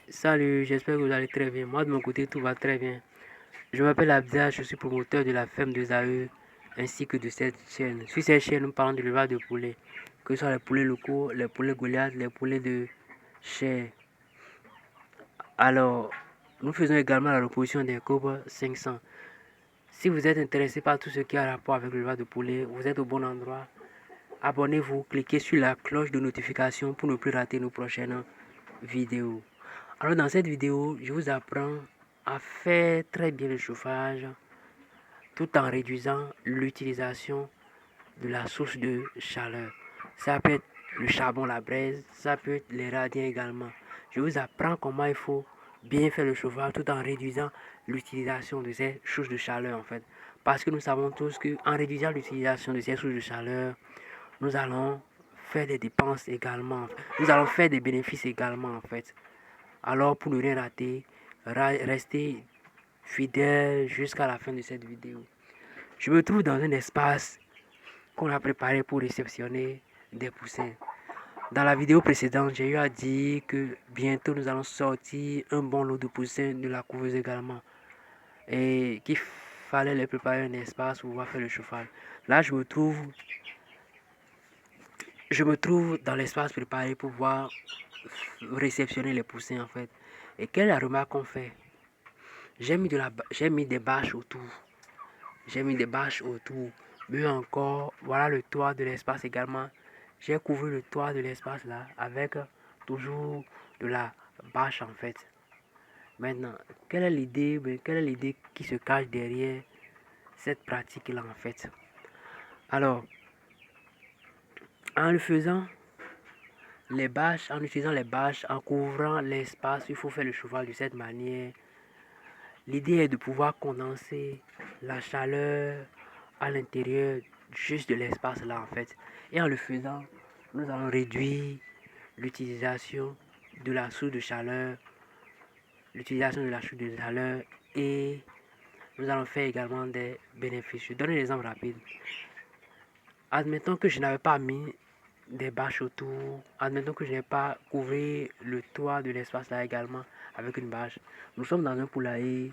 Salut, j'espère que vous allez très bien. Moi, de mon côté, tout va très bien. Je m'appelle Abdia, je suis promoteur de la ferme de Zahu ainsi que de cette chaîne. Sur cette chaîne, nous parlons de l'élevage de poulets, que ce soit les poulets locaux, les poulets Goliath, les poulets de chair. Alors, nous faisons également la reproduction des Cobra 500. Si vous êtes intéressé par tout ce qui a rapport avec l'élevage de poulets, vous êtes au bon endroit. Abonnez-vous, cliquez sur la cloche de notification pour ne plus rater nos prochaines vidéos. Alors dans cette vidéo, je vous apprends à faire très bien le chauffage tout en réduisant l'utilisation de la source de chaleur. Ça peut être le charbon, la braise, ça peut être les radiens également. Je vous apprends comment il faut bien faire le chauffage tout en réduisant l'utilisation de ces sources de chaleur en fait. Parce que nous savons tous qu'en réduisant l'utilisation de ces sources de chaleur, nous allons faire des dépenses également. Nous allons faire des bénéfices également en fait. Alors pour ne rien rater, restez fidèle jusqu'à la fin de cette vidéo. Je me trouve dans un espace qu'on a préparé pour réceptionner des poussins. Dans la vidéo précédente, j'ai eu à dire que bientôt nous allons sortir un bon lot de poussins de la couveuse également. Et qu'il fallait les préparer un espace pour pouvoir faire le chauffage. Là, je me trouve dans l'espace préparé pour pouvoir réceptionner les poussins en fait. Et quelle est la remarque qu'on fait? J'ai mis des bâches autour. J'ai mis des bâches autour. Mais encore, voilà le toit de l'espace également. J'ai couvert le toit de l'espace là avec toujours de la bâche en fait. Maintenant, quelle est l'idée qui se cache derrière cette pratique là en fait? Alors, en le faisant, en utilisant les bâches, en couvrant l'espace, il faut faire le chauffage de cette manière. L'idée est de pouvoir condenser la chaleur à l'intérieur juste de l'espace là en fait. Et en le faisant, nous allons réduire l'utilisation de la source de chaleur, et nous allons faire également des bénéfices. Je donne un exemple rapide. Admettons que je n'avais pas mis des bâches autour, admettons que je n'ai pas couvert le toit de l'espace là également avec une bâche. Nous sommes dans un poulailler.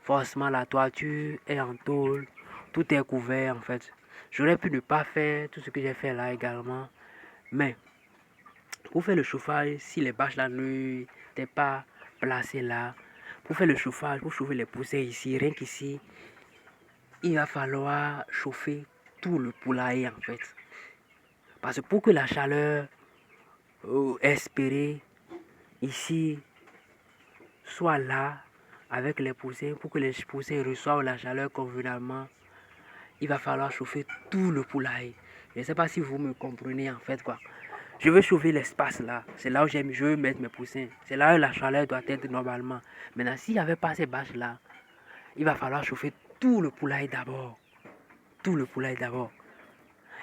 Forcément, la toiture est en tôle. Tout est couvert en fait. J'aurais pu ne pas faire tout ce que j'ai fait là également. Mais pour faire le chauffage, si les bâches là n'étaient pas placées là, pour faire le chauffage, pour chauffer les poussins ici, rien qu'ici, il va falloir chauffer tout le poulailler en fait. Parce que pour que la chaleur espérée ici soit là avec les poussins, pour que les poussins reçoivent la chaleur convenablement, il va falloir chauffer tout le poulailler. Je ne sais pas si vous me comprenez en fait quoi. Je veux chauffer l'espace là. C'est là où je veux mettre mes poussins. C'est là où la chaleur doit être normalement. Maintenant, s'il n'y avait pas ces bâches là, il va falloir chauffer tout le poulailler d'abord. Tout le poulailler d'abord.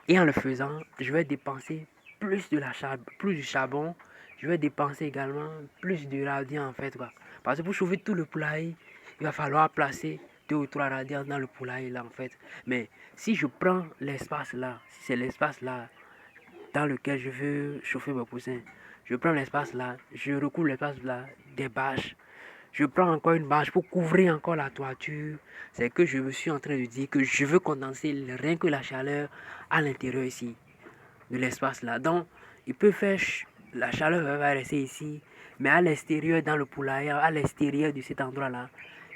Et en le faisant, je vais dépenser plus du charbon. Je vais dépenser également plus de radiant en fait quoi. Parce que pour chauffer tout le poulailler, il va falloir placer deux ou trois radiants dans le poulailler là en fait. Mais si je prends l'espace là, si c'est l'espace là dans lequel je veux chauffer mes poussins, je prends l'espace là, je recouvre l'espace là des bâches. Je prends encore une bâche pour couvrir encore la toiture. C'est que je me suis en train de dire que je veux condenser rien que la chaleur à l'intérieur ici de l'espace là. Donc, il peut faire la chaleur va rester ici, mais à l'extérieur, dans le poulailler, à l'extérieur de cet endroit là,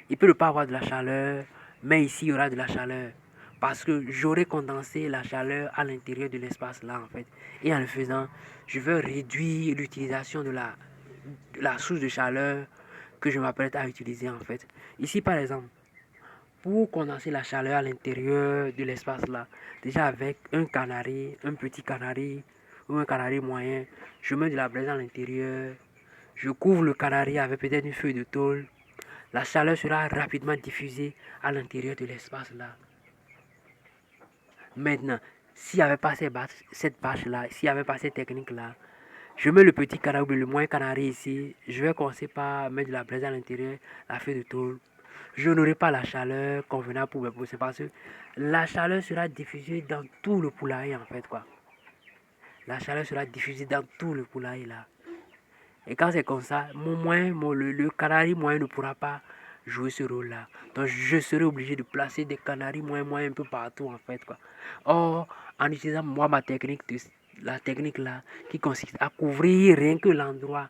il peut ne pas avoir de la chaleur, mais ici il y aura de la chaleur. Parce que j'aurai condensé la chaleur à l'intérieur de l'espace là en fait. Et en le faisant, je veux réduire l'utilisation de la source de chaleur que je m'apprête à utiliser en fait. Ici par exemple, pour condenser la chaleur à l'intérieur de l'espace là, déjà avec un canari, un petit canari ou un canari moyen, je mets de la braise à l'intérieur, je couvre le canari avec peut-être une feuille de tôle. La chaleur sera rapidement diffusée à l'intérieur de l'espace là. Maintenant, s'il n'y avait pas cette bâche là, s'il n'y avait pas cette technique là, je mets le petit canari ou le moyen canari ici, je vais commencer par mettre de la braise à l'intérieur, la feuille de tôle. Je n'aurai pas la chaleur convenable pour mes poussins parce que la chaleur sera diffusée dans tout le poulailler en fait quoi. La chaleur sera diffusée dans tout le poulailler là. Et quand c'est comme ça, le canari moyen ne pourra pas jouer ce rôle-là. Donc je serai obligé de placer des canaris moyens un peu partout en fait quoi. Or, en utilisant moi ma technique, la technique là, qui consiste à couvrir rien que l'endroit,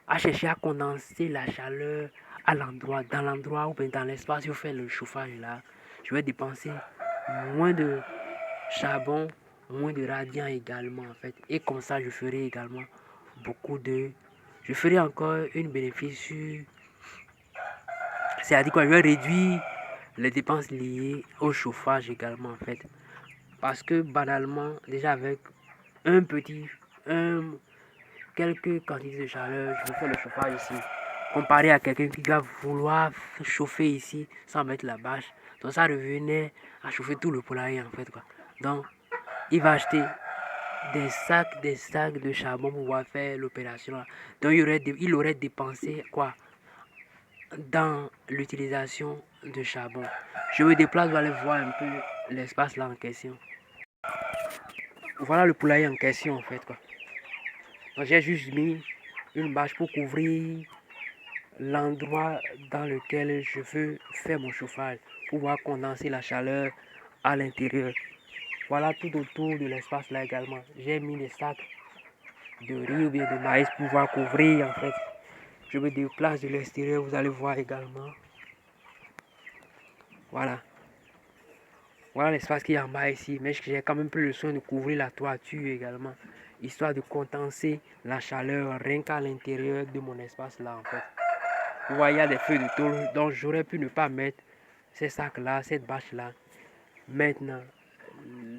à chercher à condenser la chaleur à l'endroit, dans l'endroit ou bien dans l'espace où on fait le chauffage là, je vais dépenser moins de charbon, moins de radiant également en fait. Et comme ça, je ferai également beaucoup de... Je ferai encore une bénéfice sur... C'est-à-dire quoi, je vais réduire les dépenses liées au chauffage également en fait. Parce que banalement, déjà avec un petit... Un, quelques quantités de chaleur, je vais faire le chauffage ici. Comparé à quelqu'un qui va vouloir chauffer ici sans mettre la bâche. Donc ça revenait à chauffer tout le poulailler en fait quoi. Donc il va acheter des sacs de charbon pour pouvoir faire l'opération. Donc il aurait dépensé quoi dans l'utilisation de charbon. Je me déplace pour aller voir un peu l'espace là en question. Voilà le poulailler en question en fait quoi. Donc j'ai juste mis une bâche pour couvrir l'endroit dans lequel je veux faire mon chauffage, pour pouvoir condenser la chaleur à l'intérieur. Voilà tout autour de l'espace là également. J'ai mis des sacs de riz ou bien de maïs pour pouvoir couvrir en fait. Je me déplace de l'extérieur, vous allez voir également. Voilà. Voilà l'espace qui est en bas ici. Mais j'ai quand même pris le soin de couvrir la toiture également. Histoire de condenser la chaleur rien qu'à l'intérieur de mon espace là en fait. Vous voyez, il y a des feuilles de tôle. Donc j'aurais pu ne pas mettre ces sacs là, cette bâche là. Maintenant,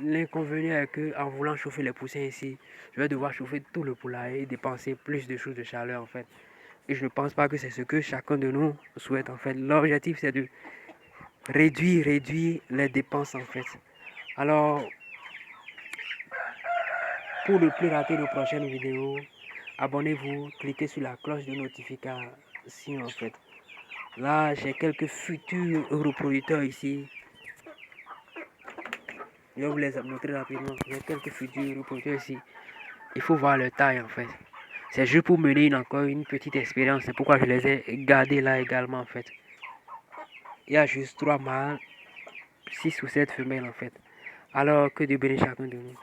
l'inconvénient est que en voulant chauffer les poussins ici, je vais devoir chauffer tout le poulailler et dépenser plus de choses de chaleur en fait. Et je ne pense pas que c'est ce que chacun de nous souhaite en fait. L'objectif c'est de réduire les dépenses en fait. Alors, pour ne plus rater nos prochaines vidéos, abonnez-vous, cliquez sur la cloche de notification en fait. Là, j'ai quelques futurs reproducteurs ici. Je vais vous les montrer rapidement. J'ai quelques futurs reproducteurs ici. Il faut voir leur taille en fait. C'est juste pour mener encore une petite expérience. C'est pourquoi je les ai gardés là également en fait. Il y a juste 3 mâles, 6 ou 7 femelles en fait. Alors que de bénir chacun de nous.